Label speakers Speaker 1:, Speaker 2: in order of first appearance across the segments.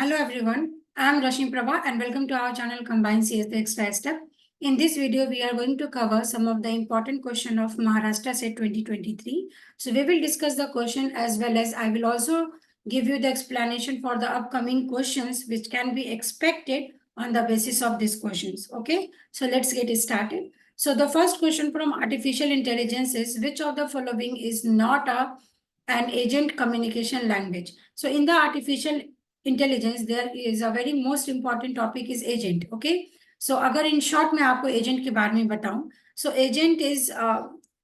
Speaker 1: Hello everyone, I am Rashmi Prabha and welcome to our channel Combined CS the Extra Step. In this video, we are going to cover some of the important question of Maharashtra Set 2023. So we will discuss the question as well as I will also give you the explanation for the upcoming questions which can be expected on the basis of these questions. Okay, so let's get started. So the first question from artificial intelligence is which of the following is not an agent communication language? So in the artificial intelligence there is a very most important topic is agent okay so अगर in short मैं आपको agent के बारे में बताऊं सो agent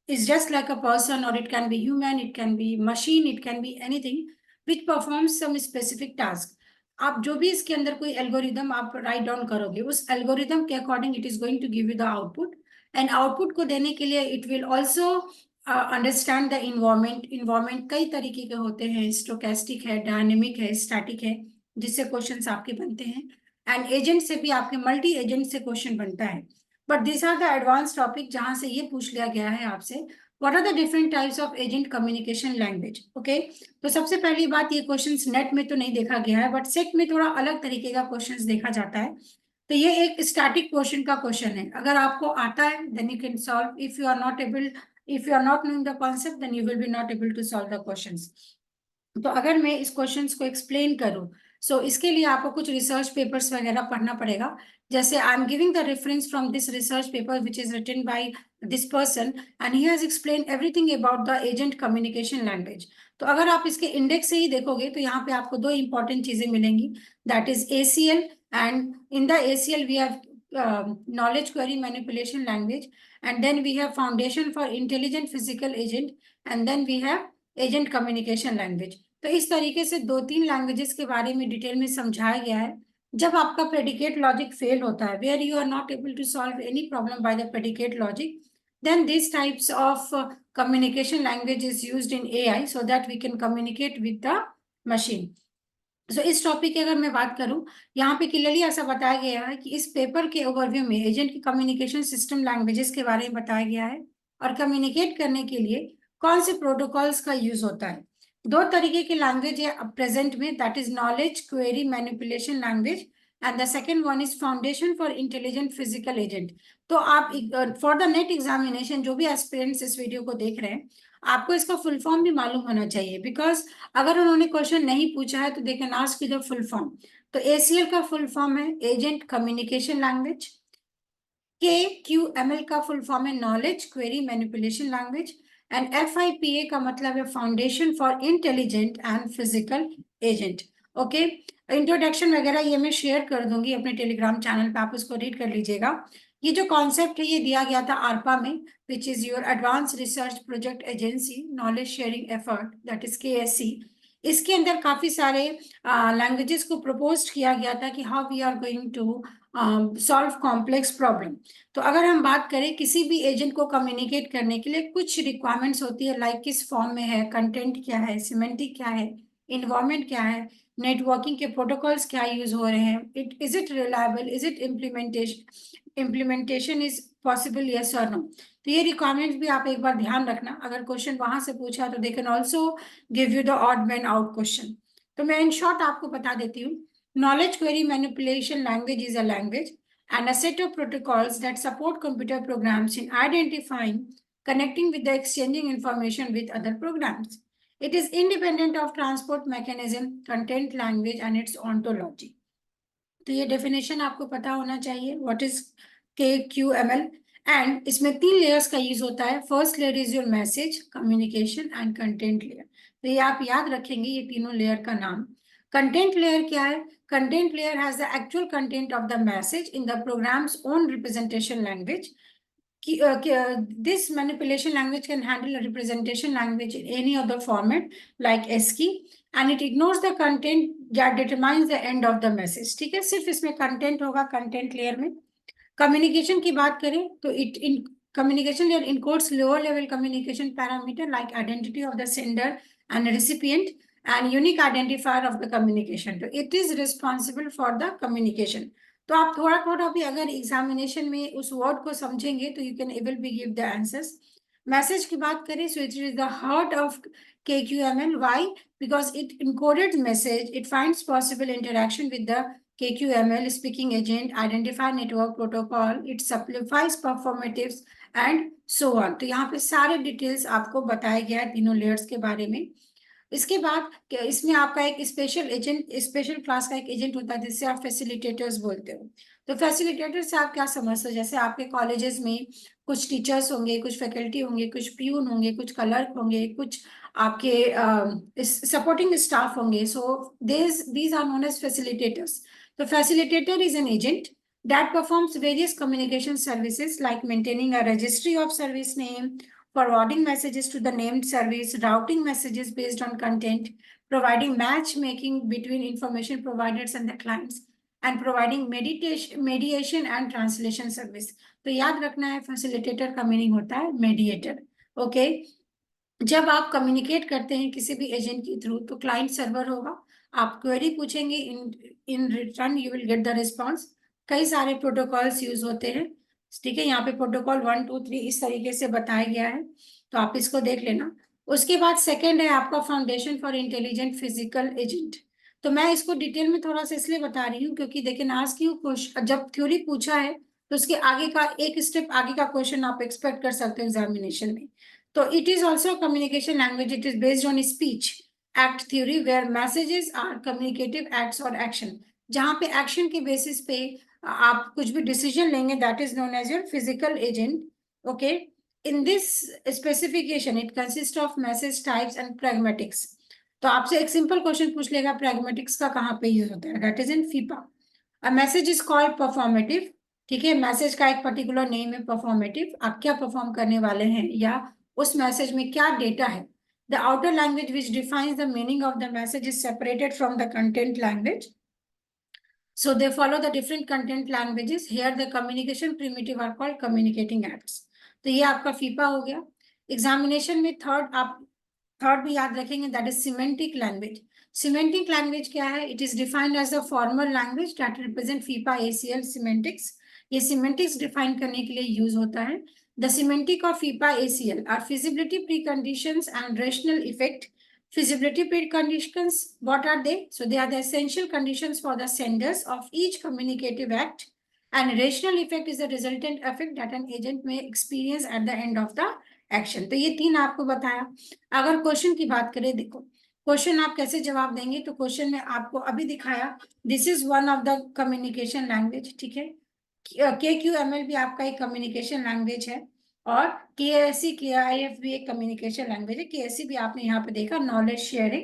Speaker 1: is just like a person or it can be human, it can be machine, it can be anything which performs some specific task. आप जो भी इसके अंदर कोई एल्गोरिदम आप राइट डाउन करोगे उस एल्गोरिदम के according it is going to give you the output and output को देने के लिए it will also understand the environment कई तरीके के होते हैं, स्टोकेस्टिक है, डायनेमिक है, स्टैटिक है, जिससे क्वेश्चंस आपके बनते हैं एंड एजेंट से भी आपके मल्टी एजेंट से क्वेश्चन बनता है. But this are the advance topic जहां से ये पूछ लिया गया है आपसे what are the different types of agent communication language. Okay, तो सबसे पहली बात ये क्वेश्चंस नेट में तो नहीं देखा गया है बट सेट में थोड़ा अलग तरीके का क्वेश्चंस देखा जाता है. तो ये एक स्टैटिक पोर्शन का क्वेश्चन है. अगर आपको आता है then you can solve. If you are not able, if you are not knowing the concept then you will be not able to solve the questions. तो अगर मैं इस क्वेश्चंस को एक्सप्लेन करूं सो इसके लिए आपको कुछ रिसर्च पेपर्स वगैरह पढ़ना पड़ेगा. जैसे I am giving the reference from this research paper which is written by this person and he has explain everything about the agent communication language. तो अगर आप इसके इंडेक्स से ही देखोगे तो यहाँ पे आपको दो इंपॉर्टेंट चीजें मिलेंगी, that is ACL and in the ACL we have knowledge query manipulation language and then we have foundation for intelligent physical agent and then we have agent communication language. तो इस तरीके से दो तीन लैंग्वेजेस के बारे में डिटेल में समझाया गया है. जब आपका प्रेडिकेट लॉजिक फेल होता है where you are not able to solve any problem by the predicate logic then these types of communication language is used in AI so that we can communicate with the machine. सो इस topic की अगर मैं बात करूं यहाँ पे clearly ऐसा बताया गया है कि इस पेपर के ओवरव्यू में एजेंट की कम्युनिकेशन सिस्टम लैंग्वेजेस के बारे में बताया गया है और कम्युनिकेट करने के लिए कौन से प्रोटोकॉल्स का यूज होता है. दो तरीके की लैंग्वेज है प्रेजेंट में, that is knowledge query manipulation language and the second one is foundation for intelligent physical agent. तो आप फॉर द नेट एग्जामिनेशन जो भी एस्पिरेंट्स इस वीडियो को देख रहे हैं आपको इसका फुल फॉर्म भी मालूम होना चाहिए बिकॉज अगर उन्होंने क्वेश्चन नहीं पूछा है तो they can ask you the full form. तो ACL का फुल फॉर्म है एजेंट कम्युनिकेशन लैंग्वेज, KQML का फुल फॉर्म है knowledge query manipulation language and FIPA का मतलब है foundation for intelligent and physical agent. Okay, introduction वगैरह ये मैं शेयर कर दूंगी अपने टेलीग्राम चैनल पे, आप उसको रीड कर लीजिएगा. ये जो कॉन्सेप्ट है ये दिया गया था ARPA में which is your advance research project agency knowledge sharing effort, that is KSE. इसके अंदर काफी सारे लैंग्वेजेस को प्रपोज किया गया था कि how we are going to solve complex problem. तो अगर हम बात करें किसी भी एजेंट को कम्युनिकेट करने के लिए कुछ रिक्वायरमेंट्स होती है, लाइक किस फॉर्म में है, कंटेंट क्या है, सिमेंटिक क्या है, इन्वायरमेंट क्या है, नेटवर्किंग के प्रोटोकॉल्स क्या यूज हो रहे हैं, is it reliable, is it implementation is possible, yes और नो. तो ये रिक्वायरमेंट्स भी आप एक बार ध्यान रखना. अगर क्वेश्चन वहां से पूछा तो they can also give you the odd man out question. तो मैं इन शॉर्ट आपको बता देती हूँ. Knowledge query manipulation language is a language and a set of protocols that support computer programs in identifying, connecting with the exchanging information with other programs. It is independent of transport mechanism, content language and its ontology. तो ये definition आपको पता होना चाहिए what is KQML and इसमें तीन layers का use होता है. First layer is your message communication and content layer. तो ये आप याद रखेंगे ये तीनों लेयर का नाम. कंटेंट लेयर क्या है? Content layer has the actual content of the message in the programs own representation language. This manipulation language can handle a representation language in any other format like ASCII and it ignores the content that determines the end of the message. ठीक है, सिर्फ इसमें content होगा content layer में. Communication की बात करें तो it in communication layer encodes lower level communication parameter like identity of the sender and recipient and unique identifier of the communication. So it is responsible for the communication. तो आप थोड़ा थोड़ा भी अगर एग्जामिनेशन में उस वर्ड को समझेंगे तो you can able be give the answers. Message की बात करें so it is the heart of KQML. Why? Because it encoded message, it finds possible interaction with the KQML speaking agent, identify network protocol, it simplifies performatives and so on. तो यहाँ पे सारे details आपको बताया गया है तीनों layers के बारे में। इसके बाद इसमें आपका एक स्पेशल एजेंट, स्पेशल क्लास का एक एजेंट होता है जिससे आप फैसिलिटेटर्स बोलते हो। तो फैसिलिटेटर से आप क्या समझते हो? जैसे आपके कॉलेजेस में कुछ टीचर्स होंगे, कुछ फैकल्टी होंगे, कुछ प्यून होंगे, कुछ क्लर्क होंगे, कुछ आपके सपोर्टिंग स्टाफ होंगे। सो these are known as facilitators. The facilitator is an agent that performs various communication services like maintaining a registry of service name, forwarding messages to the named service, routing messages based on content, providing matchmaking between information providers and the clients, and providing mediation and translation service. तो याद रखना है facilitator का meaning होता है mediator. Okay, जब आप communicate करते हैं किसी भी एजेंट के थ्रू तो क्लाइंट सर्वर होगा, आप क्वेरी पूछेंगे, in return you will get the response. कई सारे प्रोटोकॉल्स यूज होते हैं, ठीक है। यहाँ पे प्रोटोकॉल 1 2 3 इस तरीके से बताया गया है, तो आप इसको देख लेना। उसके बाद सेकेंड है आपका foundation for intelligent physical agent. तो मैं इसको डिटेल में थोड़ा सा इसलिए बता रही हूँ क्योंकि देखिए आज की जब थ्योरी पूछा है तो उसके आगे का एक स्टेप आगे का क्वेश्चन आप एक्सपेक्ट कर सकते हो एग्जामिनेशन में। तो it is also a communication language. It is based on speech act theory where messages are communicative acts or action. जहाँ पे action के basis पे आप कुछ भी decision लेंगे, that is known as your physical agent. Okay. In this specification, it consists of message types and pragmatics. तो आपसे एक simple question पूछ लेगा pragmatics का कहाँ पे use होता है? That is in FIPA. A message is called performative. ठीक है, मैसेज का एक पर्टिकुलर नेम है परफॉर्मेटिव। आप क्या परफॉर्म करने वाले हैं या उस मैसेज में क्या डेटा है। The outer language which defines the meaning of the message is separated from the content language, so they follow the different content languages. Here the communication primitive are called communicating acts. तो ये आपका फीपा हो गया। Examination में third भी याद रखेंगे, that is semantic language. Semantic language क्या है? It is defined as a formal language that represent FIPA ACL semantics. ये सिमेंटिक्स डिफाइन करने के लिए यूज होता है। The semantic of FIPA ACL are feasibility preconditions and rational effect. Feasibility preconditions, what are they? So they are the essential conditions for the senders of each communicative act, and rational effect is the resultant effect that an agent may experience at the end of the action. तो ये तीन आपको बताया। अगर question की बात करें, देखो क्वेश्चन आप कैसे जवाब देंगे, तो क्वेश्चन में आपको अभी दिखाया this is one of the communication language, ठीक है। KQML भी आपका एक कम्युनिकेशन लैंग्वेज है, और KSC KIF भी एक कम्युनिकेशन लैंग्वेज है। KSC भी आपने यहाँ पे देखा knowledge sharing,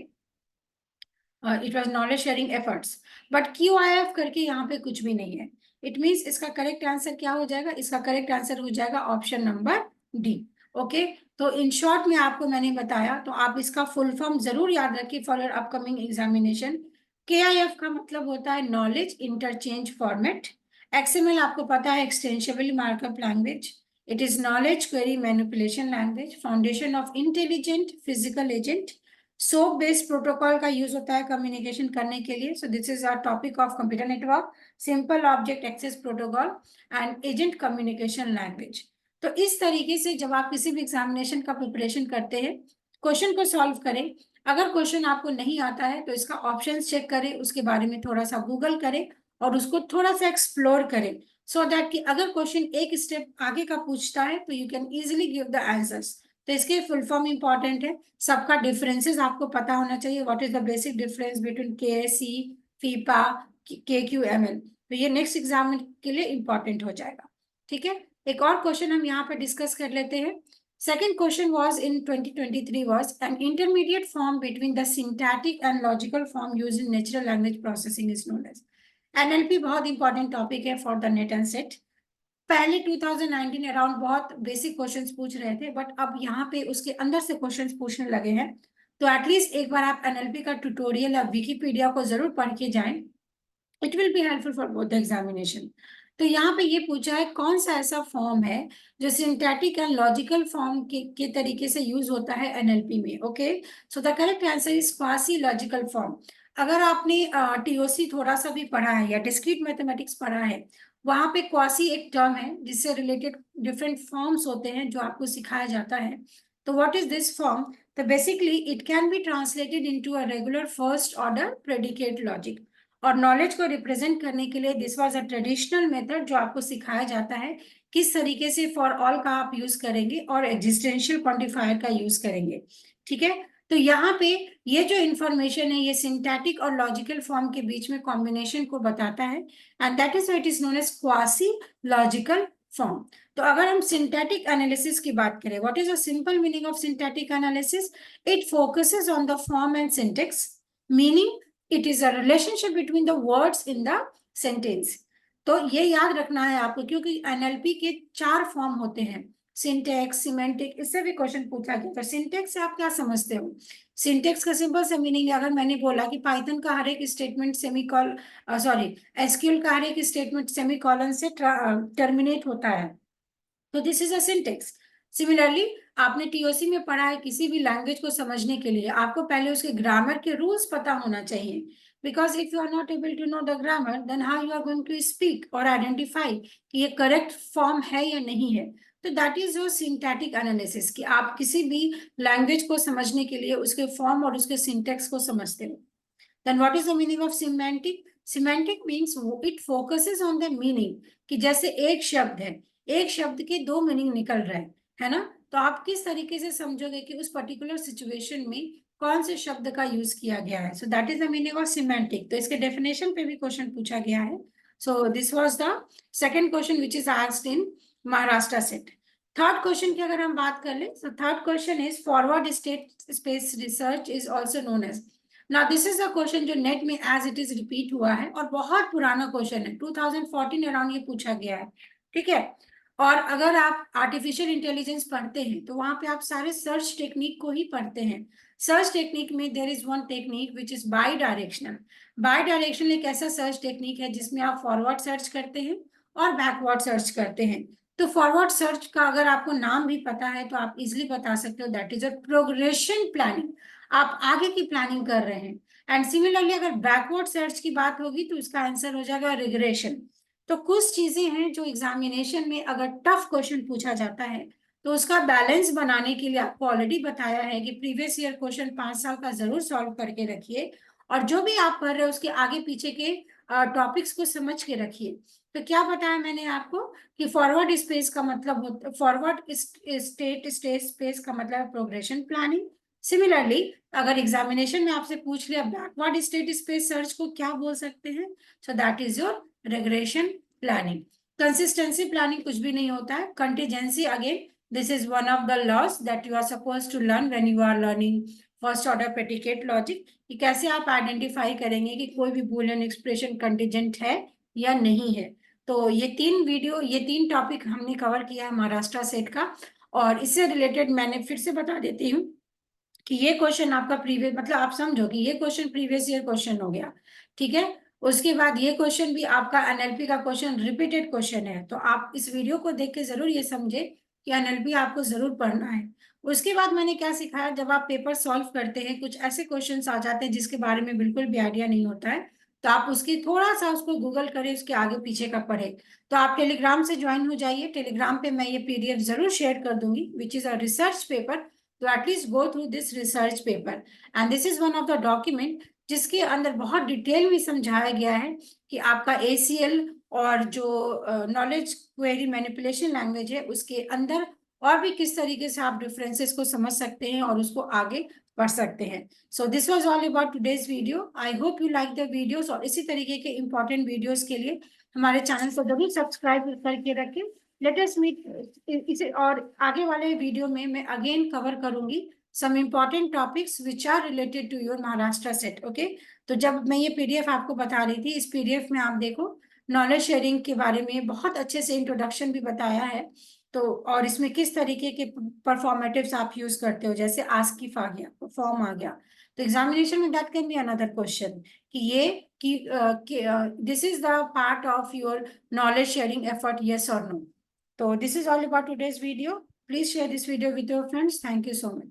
Speaker 1: it was knowledge sharing efforts. But QIF करके यहाँ पे कुछ भी नहीं है। इट मीन्स इसका करेक्ट आंसर क्या हो जाएगा? इसका करेक्ट आंसर हो जाएगा ऑप्शन नंबर डी। ओके, तो इन शॉर्ट में आपको मैंने बताया, तो आप इसका फुल फॉर्म जरूर याद रखिए for your upcoming examination. KIF का मतलब होता है नॉलेज इंटरचेंज फॉर्मेट। XML आपको पता है extensible markup language. It is knowledge query manipulation language, foundation of intelligent physical agent. SOAP based protocol का यूज होता है कम्युनिकेशन करने के लिए। So this is our topic of computer network, simple object access protocol and agent communication language. तो इस तरीके से जब आप किसी भी एग्जामिनेशन का प्रिपरेशन करते हैं, क्वेश्चन को सॉल्व करें। अगर क्वेश्चन आपको नहीं आता है तो इसका ऑप्शंस चेक करें, उसके बारे में थोड़ा सा गूगल करें और उसको थोड़ा सा एक्सप्लोर करें, सो दैट कि अगर क्वेश्चन एक स्टेप आगे का पूछता है तो you can easily give the answers. तो इसके फुल फॉर्म इंपॉर्टेंट है, सबका डिफरेंसेस आपको पता होना चाहिए। What is the basic difference between KSC, फीपा, KQML। तो ये नेक्स्ट एग्जाम के लिए इंपॉर्टेंट हो जाएगा, ठीक है। एक और क्वेश्चन हम यहाँ पे डिस्कस कर लेते हैं। Second question was in 2023 was an intermediate form between the syntactic and logical form used in natural language processing is known as। NLP बहुत इंपॉर्टेंट टॉपिक है for the net and set. पहले 2019 around बहुत basic questions पूछ रहे थे, but अब यहाँ पे उसके अंदर से क्वेश्चंस पूछने लगे हैं। तो एटलीस्ट एक बार आप NLP का ट्यूटोरियल या विकिपीडिया को जरूर पढ़ के जाएं, it will be helpful for both the examination. तो यहाँ पे ये पूछा है कौन सा ऐसा फॉर्म है जो सिंथेटिक एंड लॉजिकल फॉर्म के तरीके से यूज होता है NLP में। Okay, so the correct answer is quasi logical form. अगर आपने TOC थोड़ा सा भी पढ़ा है या डिस्क्रीट मैथमेटिक्स पढ़ा है, वहां पे क्वासी एक टर्म है जिससे रिलेटेड डिफरेंट फॉर्म्स होते हैं जो आपको सिखाया जाता है। तो व्हाट इज दिस फॉर्म? तो basically it can be translated into a regular first order predicate logic. और नॉलेज को रिप्रेजेंट करने के लिए this was a traditional method जो आपको सिखाया जाता है किस तरीके से फॉर ऑल का आप यूज करेंगे और एग्जिस्टेंशियल क्वांटिफायर का यूज करेंगे। ठीक है, तो यहाँ पे ये जो इंफॉर्मेशन है ये सिंटैटिक और लॉजिकल फॉर्म के बीच में कॉम्बिनेशन को बताता है, and that is what it is known as quasi logical form. तो अगर हम सिंथेटिक एनालिसिस की बात करें, what is the simple meaning of synthetic analysis? It focuses on the form and syntax, meaning it is a relationship between the words in the sentence. तो ये याद रखना है आपको, क्योंकि एनएलपी के 4 फॉर्म होते हैं, सिंटेक्स, सिमेंटिक, इससे भी क्वेश्चन पूछा गया। तो सिंटेक्स से आप क्या समझते हो? सिंटेक्स का सिंपल सा मीनिंग है, अगर मैंने बोला कि पाइथन का हर एक स्टेटमेंट सेमीकॉल सॉरी एसक्यूएल का हर एक स्टेटमेंट सेमीकॉलन से टर्मिनेट होता है, तो this is a syntax. Similarly आपने टीओसी में पढ़ा है, किसी भी लैंग्वेज को समझने के लिए आपको पहले उसके ग्रामर के रूल्स पता होना चाहिए, because if you are not able to know the grammar then how you are going to speak और आइडेंटिफाई कि ये करेक्ट फॉर्म है या नहीं है। तो that is your syntactic analysis, कि आप किसी भी लैंग्वेज को समझने के लिए उसके फॉर्म और उसके सिंटेक्स को समझते हो। Then what is the meaning of semantic? Semantic means it focuses on the meaning, कि जैसे एक शब्द है, एक शब्द के 2 मीनिंग निकल रहे हैं, है ना? तो आप किस तरीके से समझोगे कि उस पर्टिकुलर सिचुएशन में कौन से शब्द का यूज किया गया है। So that is the meaning of semantic. तो इसके डेफिनेशन पे भी क्वेश्चन पूछा गया है। So this was the second question which is asked in Maharashtra SET. Third question की अगर हम बात कर ले, so third question is forward state space research is also known as. ना दिस इज अ क्वेश्चन जो नेट में एज इट इज रिपीट हुआ है और बहुत पुराना क्वेश्चन है, 2014 अराउंड ये पूछा गया है। ठीक है, और अगर आप आर्टिफिशियल इंटेलिजेंस पढ़ते हैं तो वहां पे आप सारे सर्च टेक्निक को ही पढ़ते हैं। सर्च टेक्निक में there is one technique which is by directional. By directional एक ऐसा सर्च टेक्निक है जिसमें आप फॉरवर्ड सर्च करते हैं और बैकवर्ड सर्च करते हैं। तो फॉरवर्ड सर्च का अगर आपको नाम भी पता है तो आप इजिली बता सकते हो, that is a progression planning. आप आगे की प्लानिंग कर रहे हैं। एंड सिमिलरली अगर बैकवर्ड सर्च की बात होगी तो इसका आंसर हो जाएगा रिग्रेशन। तो कुछ चीजें हैं जो एग्जामिनेशन में अगर टफ क्वेश्चन पूछा जाता है तो उसका बैलेंस बनाने के लिए आपको ऑलरेडी बताया है कि प्रीवियस ईयर क्वेश्चन 5 साल का जरूर सॉल्व करके रखिए, और जो भी आप पढ़ रहे हो उसके आगे पीछे के टॉपिक्स को समझ के रखिए। तो क्या बताया मैंने आपको कि फॉरवर्ड स्पेस का मतलब फॉरवर्ड स्टेट स्पेस का मतलब प्रोग्रेशन प्लानिंग। सिमिलरली अगर एग्जामिनेशन में आपसे पूछ लिया बैकवर्ड स्टेट स्पेस सर्च को क्या बोल सकते हैं, so that is your regression planning. Consistency planning कुछ भी नहीं होता है, contingency again this is one of the laws that you are suppose to learn when you are learning first order predicate logic, कि कैसे आप आइडेंटिफाई करेंगे कि कोई भी बूलियन एक्सप्रेशन कंटीजेंट है या नहीं है। तो ये 3 टॉपिक हमने कवर किया है महाराष्ट्र सेट का। और इससे रिलेटेड मैंने फिर से बता देती हूँ कि ये क्वेश्चन आपका प्रीवियस, मतलब आप समझो कि ये क्वेश्चन प्रीवियस ईयर क्वेश्चन हो गया। ठीक है, उसके बाद ये क्वेश्चन भी आपका एनएलपी का क्वेश्चन रिपीटेड क्वेश्चन है। तो आप इस वीडियो को देख के जरूर ये समझे कि एनएलपी आपको जरूर पढ़ना है। उसके बाद मैंने क्या सिखाया, जब आप पेपर सॉल्व करते हैं कुछ ऐसे क्वेश्चन आ जाते हैं जिसके बारे में बिल्कुल भी आइडिया नहीं होता है, तो आप उसकी थोड़ा सा उसको गूगल करें, उसके आगे पीछे का पढ़े। तो आप टेलीग्राम से ज्वाइन हो जाइए, टेलीग्राम पे मैं ये पीडीएफ जरूर शेयर कर दूंगी which is a research paper. तो at least go through this research paper, and this is one of the document जिसके अंदर बहुत डिटेल में समझाया गया है कि आपका एसीएल और जो नॉलेज क्वेरी मैनिपुलेशन लैंग्वेज है उसके अंदर और भी किस तरीके से आप डिफरेंसेस को समझ सकते हैं और उसको आगे बढ़ सकते हैं। सो this was all about today's video. I hope you like the videos, और इसी तरीके के इंपॉर्टेंट वीडियोस के लिए हमारे चैनल को जरूर सब्सक्राइब करके रखें। लेट अस मीट इसे, और आगे वाले वीडियो में मैं अगेन कवर करूंगी some important topics which are related to your Maharashtra SET. Okay, तो जब मैं ये पीडीएफ आपको बता रही थी, इस पीडीएफ में आप देखो नॉलेज शेयरिंग के बारे में बहुत अच्छे से इंट्रोडक्शन भी बताया है। तो और इसमें किस तरीके के परफॉर्मेटिव्स आप यूज करते हो, जैसे आस्किफ आ गया, फॉर्म आ गया। तो एग्जामिनेशन में that can be another question कि ये कि this is the part of your knowledge sharing effort, yes or no. So this is all about today's video. Please share this video with your friends. Thank you so much.